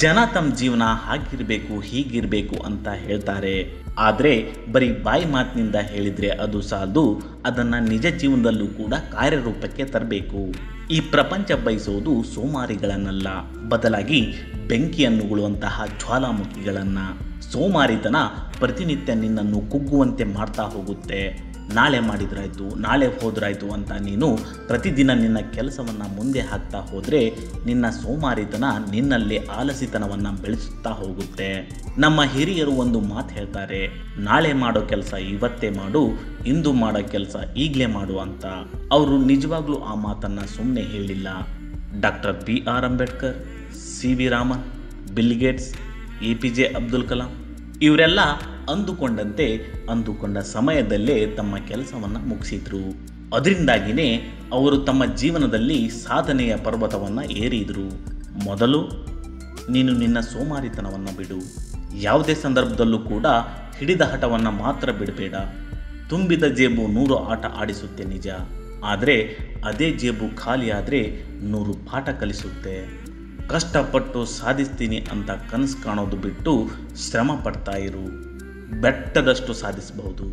ಜನ ತಮ್ಮ ಜೀವನ ಹಾಗಿರಬೇಕು ಹೀಗಿರಬೇಕು ಅಂತ ಹೇಳ್ತಾರೆ. ಆದರೆ ಬರೀ ಬಾಯಿ ಮಾತಿನಿಂದ ಹೇಳಿದರೆ ಅದು ಸಾಲದು, ಅದನ್ನು ನಿಜ ಜೀವನದಲ್ಲೂ ಕೂಡ ಕಾರ್ಯರೂಪಕ್ಕೆ ತರಬೇಕು. ಈ ಪ್ರಪಂಚ ಬಯಸೋದು ಸೋಮಾರಿಗಳನ್ನಲ್ಲ, ಬದಲಾಗಿ ಬೆಂಕಿಯನ್ನು ಉಗುಳುವಂತಹ ಜ್ವಾಲಾಮುಖಿಗಳನ್ನು. ಸೋಮಾರಿತನ ಪ್ರತಿನಿತ್ಯ ನಿನ್ನನ್ನು ಕುಗ್ಗುವಂತೆ ಮಾಡ್ತಾ ಹೋಗುತ್ತೆ. ನಾಳೆ ಮಾಡಿದ್ರಾಯ್ತು, ನಾಳೆ ಹೋದ್ರಾಯ್ತು ಅಂತ ನೀನು ಪ್ರತಿದಿನ ನಿನ್ನ ಕೆಲಸವನ್ನು ಮುಂದೆ ಹಾಕ್ತಾ ಹೋದರೆ ನಿನ್ನ ಸೋಮಾರಿತನ ನಿನ್ನಲ್ಲಿ ಆಲಸಿತನವನ್ನು ಬೆಳೆಸುತ್ತಾ ಹೋಗುತ್ತೆ. ನಮ್ಮ ಹಿರಿಯರು ಒಂದು ಮಾತು ಹೇಳ್ತಾರೆ, ನಾಳೆ ಮಾಡೋ ಕೆಲಸ ಇವತ್ತೇ ಮಾಡು, ಇಂದು ಮಾಡೋ ಕೆಲಸ ಈಗಲೇ ಮಾಡು ಅಂತ. ಅವರು ನಿಜವಾಗ್ಲೂ ಆ ಮಾತನ್ನು ಸುಮ್ಮನೆ ಹೇಳಿಲ್ಲ. Doctor BR Ambedkar, CV Raman, bill Gates, APJ Abdul Kalam ಇವರೆಲ್ಲ ಅಂದುಕೊಂಡ ಸಮಯದಲ್ಲೇ ತಮ್ಮ ಕೆಲಸವನ್ನು ಮುಗಿಸಿದ್ರು. ಅದರಿಂದಾಗಿಯೇ ಅವರು ತಮ್ಮ ಜೀವನದಲ್ಲಿ ಸಾಧನೆಯ ಪರ್ವತವನ್ನು ಏರಿದರು. ಮೊದಲು ನೀನು ನಿನ್ನ ಸೋಮಾರಿತನವನ್ನು ಬಿಡು. ಯಾವುದೇ ಸಂದರ್ಭದಲ್ಲೂ ಕೂಡ ಹಿಡಿದ ಹಠವನ್ನು ಮಾತ್ರ ಬಿಡಬೇಡ. ತುಂಬಿದ ಜೇಬು 100 ಆಟ ಆಡಿಸುತ್ತೆ ನಿಜ, ಆದರೆ ಅದೇ ಜೇಬು ಖಾಲಿಯಾದರೆ 100 ಪಾಠ ಕಲಿಸುತ್ತೆ. ಕಷ್ಟಪಟ್ಟು ಸಾಧಿಸ್ತೀನಿ ಅಂತ ಕನಸು ಕಾಣೋದು ಬಿಟ್ಟು ಶ್ರಮ ಪಡ್ತಾ ಇರು. ಬೆಟ್ಟದಷ್ಟು ಸಾಧಿಸಬಹುದು.